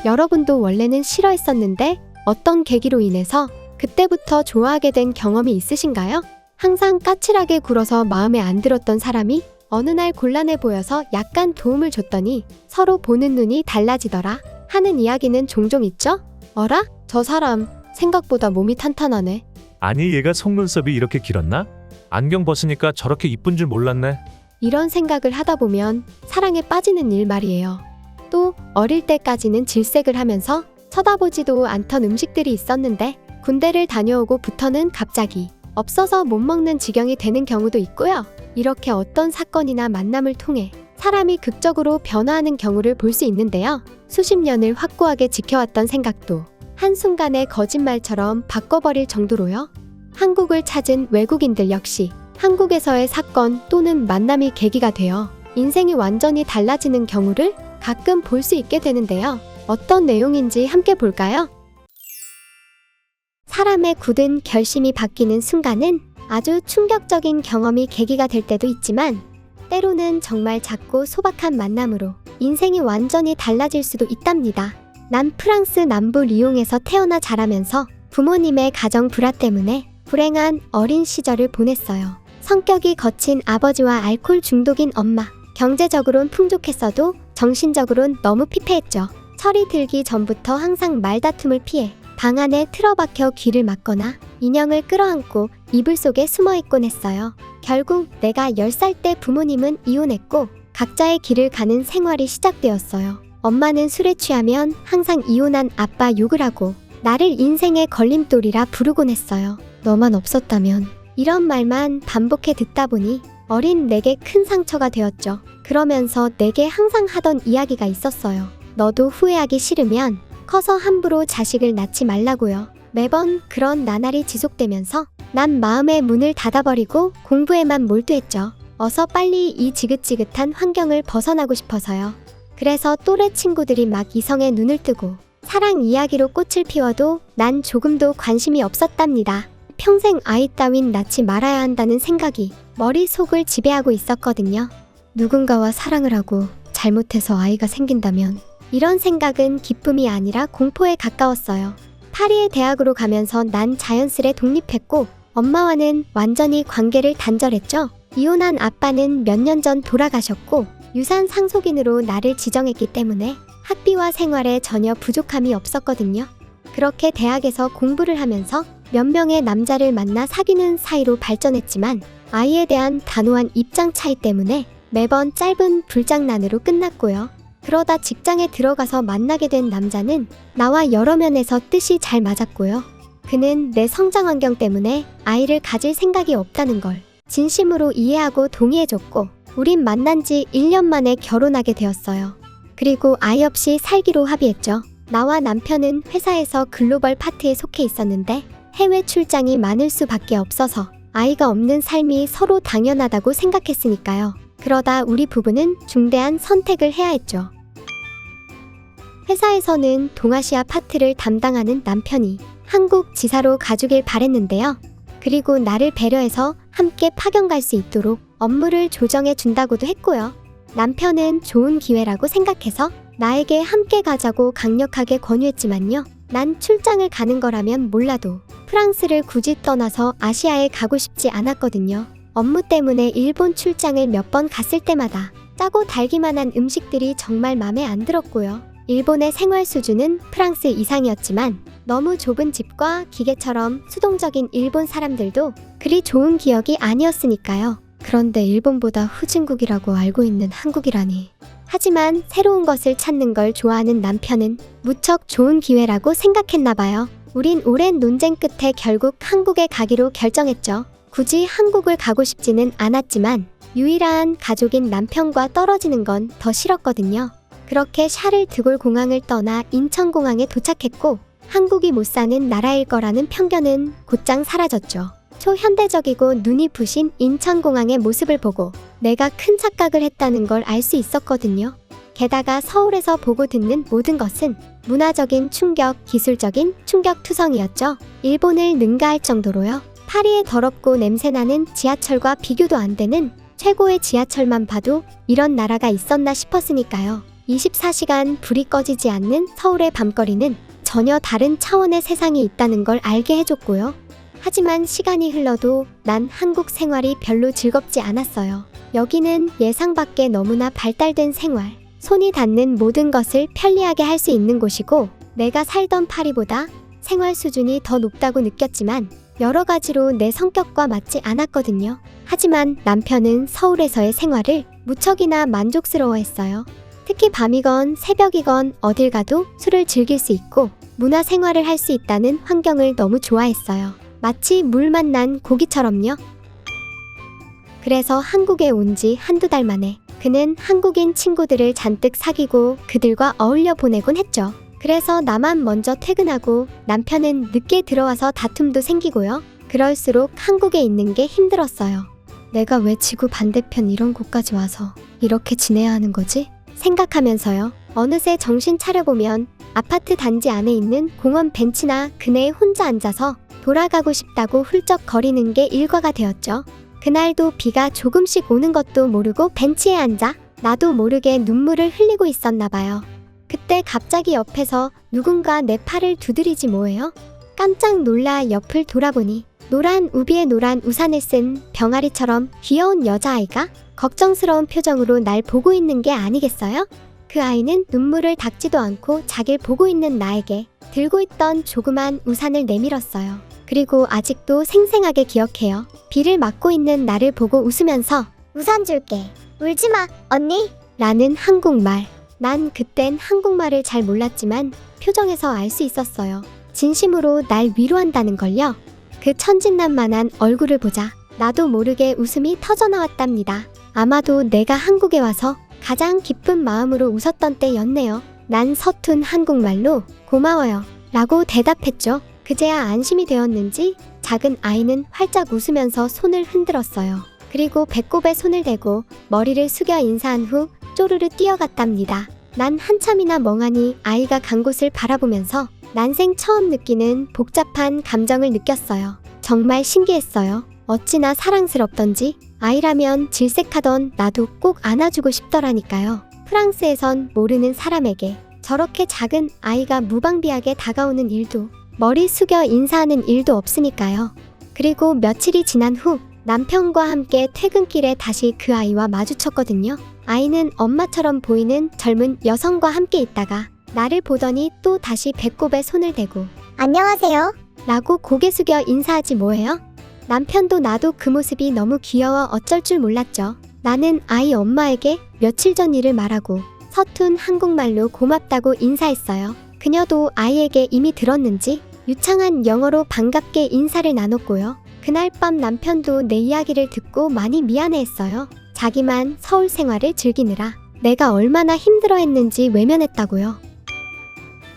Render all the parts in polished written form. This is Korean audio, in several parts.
여러분도 원래는 싫어했었는데 어떤 계기로 인해서 그때부터 좋아하게 된 경험이 있으신가요? 항상 까칠하게 굴어서 마음에 안 들었던 사람이 어느 날 곤란해 보여서 약간 도움을 줬더니 서로 보는 눈이 달라지더라 하는 이야기는 종종 있죠? 어라? 저 사람 생각보다 몸이 탄탄하네. 아니 얘가 속눈썹이 이렇게 길었나? 안경 벗으니까 저렇게 이쁜 줄 몰랐네. 이런 생각을 하다 보면 사랑에 빠지는 일 말이에요. 또 어릴 때까지는 질색을 하면서 쳐다보지도 않던 음식들이 있었는데 군대를 다녀오고부터는 갑자기 없어서 못 먹는 지경이 되는 경우도 있고요. 이렇게 어떤 사건이나 만남을 통해 사람이 극적으로 변화하는 경우를 볼 수 있는데요. 수십 년을 확고하게 지켜왔던 생각도 한순간에 거짓말처럼 바꿔버릴 정도로요. 한국을 찾은 외국인들 역시 한국에서의 사건 또는 만남이 계기가 되어 인생이 완전히 달라지는 경우를 가끔 볼 수 있게 되는데요. 어떤 내용인지 함께 볼까요? 사람의 굳은 결심이 바뀌는 순간은 아주 충격적인 경험이 계기가 될 때도 있지만 때로는 정말 작고 소박한 만남으로 인생이 완전히 달라질 수도 있답니다. 난 프랑스 남부 리옹에서 태어나 자라면서 부모님의 가정 불화 때문에 불행한 어린 시절을 보냈어요. 성격이 거친 아버지와 알코올 중독인 엄마, 경제적으론 풍족했어도 정신적으론 너무 피폐했죠. 철이 들기 전부터 항상 말다툼을 피해 방 안에 틀어박혀 귀를 막거나 인형을 끌어안고 이불 속에 숨어있곤 했어요. 결국 내가 10살 때 부모님은 이혼했고 각자의 길을 가는 생활이 시작되었어요. 엄마는 술에 취하면 항상 이혼한 아빠 욕을 하고 나를 인생의 걸림돌이라 부르곤 했어요. 너만 없었다면. 이런 말만 반복해 듣다 보니 어린 내게 큰 상처가 되었죠. 그러면서 내게 항상 하던 이야기가 있었어요. 너도 후회하기 싫으면 커서 함부로 자식을 낳지 말라고요. 매번 그런 나날이 지속되면서 난 마음의 문을 닫아버리고 공부에만 몰두했죠. 어서 빨리 이 지긋지긋한 환경을 벗어나고 싶어서요. 그래서 또래 친구들이 막 이성에 눈을 뜨고 사랑 이야기로 꽃을 피워도 난 조금도 관심이 없었답니다. 평생 아이 따윈 낳지 말아야 한다는 생각이 머릿속을 지배하고 있었거든요. 누군가와 사랑을 하고 잘못해서 아이가 생긴다면 이런 생각은 기쁨이 아니라 공포에 가까웠어요. 파리의 대학으로 가면서 난 자연스레 독립했고 엄마와는 완전히 관계를 단절했죠. 이혼한 아빠는 몇 년 전 돌아가셨고 유산 상속인으로 나를 지정했기 때문에 학비와 생활에 전혀 부족함이 없었거든요. 그렇게 대학에서 공부를 하면서 몇 명의 남자를 만나 사귀는 사이로 발전했지만 아이에 대한 단호한 입장 차이 때문에 매번 짧은 불장난으로 끝났고요. 그러다 직장에 들어가서 만나게 된 남자는 나와 여러 면에서 뜻이 잘 맞았고요. 그는 내 성장 환경 때문에 아이를 가질 생각이 없다는 걸 진심으로 이해하고 동의해줬고 우린 만난 지 1년 만에 결혼하게 되었어요. 그리고 아이 없이 살기로 합의했죠. 나와 남편은 회사에서 글로벌 파트에 속해 있었는데 해외 출장이 많을 수밖에 없어서 아이가 없는 삶이 서로 당연하다고 생각했으니까요. 그러다 우리 부부는 중대한 선택을 해야 했죠. 회사에서는 동아시아 파트를 담당하는 남편이 한국 지사로 가주길 바랬는데요. 그리고 나를 배려해서 함께 파견 갈 수 있도록 업무를 조정해 준다고도 했고요. 남편은 좋은 기회라고 생각해서 나에게 함께 가자고 강력하게 권유했지만요. 난 출장을 가는 거라면 몰라도 프랑스를 굳이 떠나서 아시아에 가고 싶지 않았거든요. 업무 때문에 일본 출장을 몇 번 갔을 때마다 짜고 달기만 한 음식들이 정말 마음에 안 들었고요. 일본의 생활 수준은 프랑스 이상이었지만 너무 좁은 집과 기계처럼 수동적인 일본 사람들도 그리 좋은 기억이 아니었으니까요. 그런데 일본보다 후진국이라고 알고 있는 한국이라니. 하지만 새로운 것을 찾는 걸 좋아하는 남편은 무척 좋은 기회라고 생각했나봐요. 우린 오랜 논쟁 끝에 결국 한국에 가기로 결정했죠. 굳이 한국을 가고 싶지는 않았지만 유일한 가족인 남편과 떨어지는 건 더 싫었거든요. 그렇게 샤를 드골 공항을 떠나 인천공항에 도착했고 한국이 못 사는 나라일 거라는 편견은 곧장 사라졌죠. 초현대적이고 눈이 부신 인천공항의 모습을 보고 내가 큰 착각을 했다는 걸 알 수 있었거든요. 게다가 서울에서 보고 듣는 모든 것은 문화적인 충격, 기술적인 충격투성이었죠. 일본을 능가할 정도로요. 파리의 더럽고 냄새나는 지하철과 비교도 안 되는 최고의 지하철만 봐도 이런 나라가 있었나 싶었으니까요. 24시간 불이 꺼지지 않는 서울의 밤거리는 전혀 다른 차원의 세상이 있다는 걸 알게 해줬고요. 하지만 시간이 흘러도 난 한국 생활이 별로 즐겁지 않았어요. 여기는 예상 밖의 너무나 발달된 생활, 손이 닿는 모든 것을 편리하게 할 수 있는 곳이고 내가 살던 파리보다 생활 수준이 더 높다고 느꼈지만 여러 가지로 내 성격과 맞지 않았거든요. 하지만 남편은 서울에서의 생활을 무척이나 만족스러워했어요. 특히 밤이건 새벽이건 어딜 가도 술을 즐길 수 있고 문화생활을 할 수 있다는 환경을 너무 좋아했어요. 마치 물 만난 고기처럼요. 그래서 한국에 온 지 한두 달 만에 그는 한국인 친구들을 잔뜩 사귀고 그들과 어울려 보내곤 했죠. 그래서 나만 먼저 퇴근하고 남편은 늦게 들어와서 다툼도 생기고요. 그럴수록 한국에 있는 게 힘들었어요. 내가 왜 지구 반대편 이런 곳까지 와서 이렇게 지내야 하는 거지? 생각하면서요. 어느새 정신 차려보면 아파트 단지 안에 있는 공원 벤치나 그네에 혼자 앉아서 돌아가고 싶다고 훌쩍거리는 게 일과가 되었죠. 그날도 비가 조금씩 오는 것도 모르고 벤치에 앉아 나도 모르게 눈물을 흘리고 있었나 봐요. 그때 갑자기 옆에서 누군가 내 팔을 두드리지 뭐예요? 깜짝 놀라 옆을 돌아보니 노란 우비에 노란 우산을 쓴 병아리처럼 귀여운 여자아이가 걱정스러운 표정으로 날 보고 있는 게 아니겠어요? 그 아이는 눈물을 닦지도 않고 자길 보고 있는 나에게 들고 있던 조그만 우산을 내밀었어요. 그리고 아직도 생생하게 기억해요. 비를 맞고 있는 나를 보고 웃으면서 우산 줄게. 울지 마, 언니. 라는 한국말. 난 그땐 한국말을 잘 몰랐지만 표정에서 알 수 있었어요. 진심으로 날 위로한다는 걸요. 그 천진난만한 얼굴을 보자 나도 모르게 웃음이 터져나왔답니다. 아마도 내가 한국에 와서 가장 기쁜 마음으로 웃었던 때였네요. 난 서툰 한국말로 고마워요 라고 대답했죠. 그제야 안심이 되었는지 작은 아이는 활짝 웃으면서 손을 흔들었어요. 그리고 배꼽에 손을 대고 머리를 숙여 인사한 후 쪼르르 뛰어갔답니다. 난 한참이나 멍하니 아이가 간 곳을 바라보면서 난생 처음 느끼는 복잡한 감정을 느꼈어요. 정말 신기했어요. 어찌나 사랑스럽던지 아이라면 질색하던 나도 꼭 안아주고 싶더라니까요. 프랑스에선 모르는 사람에게 저렇게 작은 아이가 무방비하게 다가오는 일도 머리 숙여 인사하는 일도 없으니까요. 그리고 며칠이 지난 후 남편과 함께 퇴근길에 다시 그 아이와 마주쳤거든요. 아이는 엄마처럼 보이는 젊은 여성과 함께 있다가 나를 보더니 또 다시 배꼽에 손을 대고 안녕하세요. 라고 고개 숙여 인사하지 뭐예요? 남편도 나도 그 모습이 너무 귀여워 어쩔 줄 몰랐죠. 나는 아이 엄마에게 며칠 전 일을 말하고 서툰 한국말로 고맙다고 인사했어요. 그녀도 아이에게 이미 들었는지 유창한 영어로 반갑게 인사를 나눴고요. 그날 밤 남편도 내 이야기를 듣고 많이 미안해했어요. 자기만 서울 생활을 즐기느라 내가 얼마나 힘들어했는지 외면했다고요.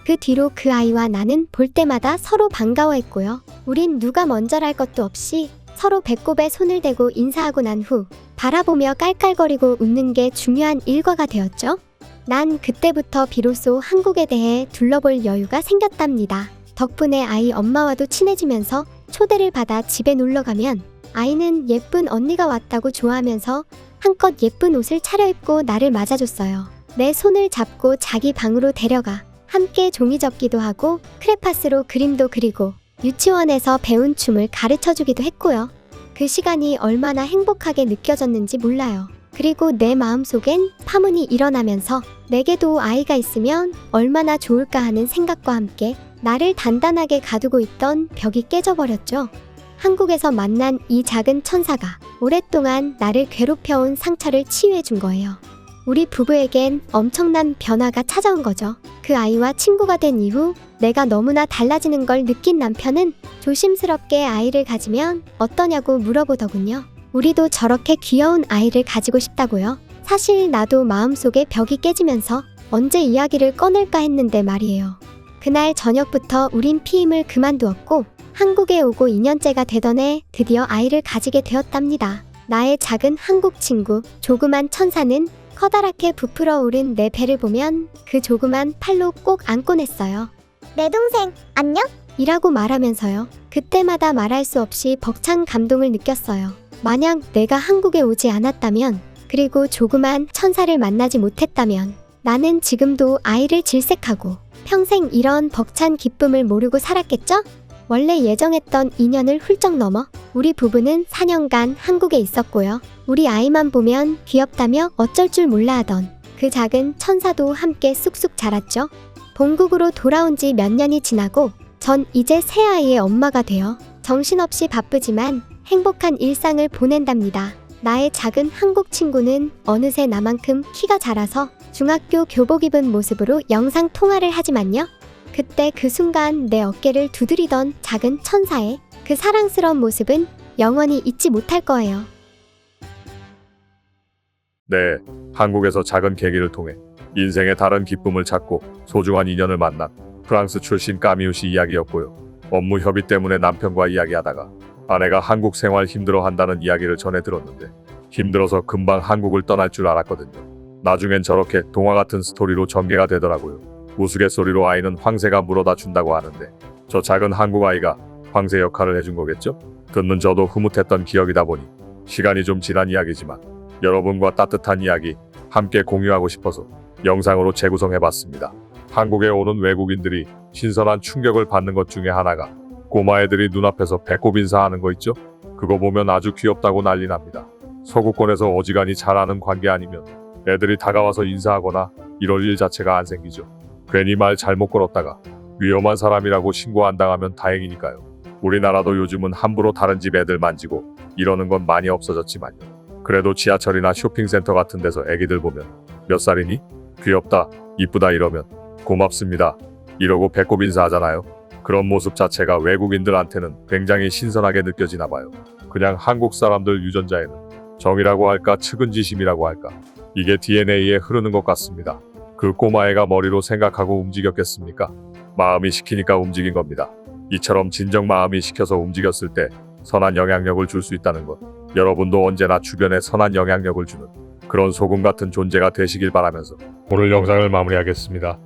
그 뒤로 그 아이와 나는 볼 때마다 서로 반가워했고요. 우린 누가 먼저랄 것도 없이 서로 배꼽에 손을 대고 인사하고 난 후 바라보며 깔깔거리고 웃는 게 중요한 일과가 되었죠. 난 그때부터 비로소 한국에 대해 둘러볼 여유가 생겼답니다. 덕분에 아이 엄마와도 친해지면서 초대를 받아 집에 놀러가면 아이는 예쁜 언니가 왔다고 좋아하면서 한껏 예쁜 옷을 차려입고 나를 맞아줬어요. 내 손을 잡고 자기 방으로 데려가 함께 종이 접기도 하고 크레파스로 그림도 그리고 유치원에서 배운 춤을 가르쳐주기도 했고요. 그 시간이 얼마나 행복하게 느껴졌는지 몰라요. 그리고 내 마음속엔 파문이 일어나면서 내게도 아이가 있으면 얼마나 좋을까 하는 생각과 함께 나를 단단하게 가두고 있던 벽이 깨져버렸죠. 한국에서 만난 이 작은 천사가 오랫동안 나를 괴롭혀온 상처를 치유해준 거예요. 우리 부부에겐 엄청난 변화가 찾아온 거죠. 그 아이와 친구가 된 이후 내가 너무나 달라지는 걸 느낀 남편은 조심스럽게 아이를 가지면 어떠냐고 물어보더군요. 우리도 저렇게 귀여운 아이를 가지고 싶다고요. 사실 나도 마음속에 벽이 깨지면서 언제 이야기를 꺼낼까 했는데 말이에요. 그날 저녁부터 우린 피임을 그만두었고 한국에 오고 2년째가 되던 해 드디어 아이를 가지게 되었답니다. 나의 작은 한국 친구 조그만 천사는 커다랗게 부풀어 오른 내 배를 보면 그 조그만 팔로 꼭 안곤 했어요. 내 동생, 안녕? 이라고 말하면서요. 그때마다 말할 수 없이 벅찬 감동을 느꼈어요. 만약 내가 한국에 오지 않았다면 그리고 조그만 천사를 만나지 못했다면 나는 지금도 아이를 질색하고 평생 이런 벅찬 기쁨을 모르고 살았겠죠? 원래 예정했던 2년을 훌쩍 넘어 우리 부부는 4년간 한국에 있었고요. 우리 아이만 보면 귀엽다며 어쩔 줄 몰라 하던 그 작은 천사도 함께 쑥쑥 자랐죠. 본국으로 돌아온 지 몇 년이 지나고 전 이제 새 아이의 엄마가 되어 정신없이 바쁘지만 행복한 일상을 보낸답니다. 나의 작은 한국 친구는 어느새 나만큼 키가 자라서 중학교 교복 입은 모습으로 영상 통화를 하지만요. 그때 그 순간 내 어깨를 두드리던 작은 천사의 그 사랑스러운 모습은 영원히 잊지 못할 거예요. 네, 한국에서 작은 계기를 통해 인생의 다른 기쁨을 찾고 소중한 인연을 만난 프랑스 출신 까미우 씨 이야기였고요. 업무 협의 때문에 남편과 이야기하다가 아내가 한국 생활 힘들어 한다는 이야기를 전해 들었는데 힘들어서 금방 한국을 떠날 줄 알았거든요. 나중엔 저렇게 동화 같은 스토리로 전개가 되더라고요. 우스갯소리로 아이는 황새가 물어다 준다고 하는데 저 작은 한국 아이가 황새 역할을 해준 거겠죠? 듣는 저도 흐뭇했던 기억이다 보니 시간이 좀 지난 이야기지만 여러분과 따뜻한 이야기 함께 공유하고 싶어서 영상으로 재구성해봤습니다. 한국에 오는 외국인들이 신선한 충격을 받는 것 중에 하나가 꼬마 애들이 눈앞에서 배꼽 인사하는 거 있죠? 그거 보면 아주 귀엽다고 난리 납니다. 서구권에서 어지간히 잘 아는 관계 아니면 애들이 다가와서 인사하거나 이럴 일 자체가 안 생기죠. 괜히 말 잘못 걸었다가 위험한 사람이라고 신고 안 당하면 다행이니까요. 우리나라도 요즘은 함부로 다른 집 애들 만지고 이러는 건 많이 없어졌지만요. 그래도 지하철이나 쇼핑센터 같은 데서 애기들 보면 몇 살이니? 귀엽다, 이쁘다 이러면 고맙습니다 이러고 배꼽 인사하잖아요. 그런 모습 자체가 외국인들한테는 굉장히 신선하게 느껴지나 봐요. 그냥 한국 사람들 유전자에는 정이라고 할까 측은지심이라고 할까 이게 DNA에 흐르는 것 같습니다. 그 꼬마애가 머리로 생각하고 움직였겠습니까? 마음이 시키니까 움직인 겁니다. 이처럼 진정 마음이 시켜서 움직였을 때 선한 영향력을 줄 수 있다는 것, 여러분도 언제나 주변에 선한 영향력을 주는 그런 소금 같은 존재가 되시길 바라면서 오늘 영상을 마무리하겠습니다.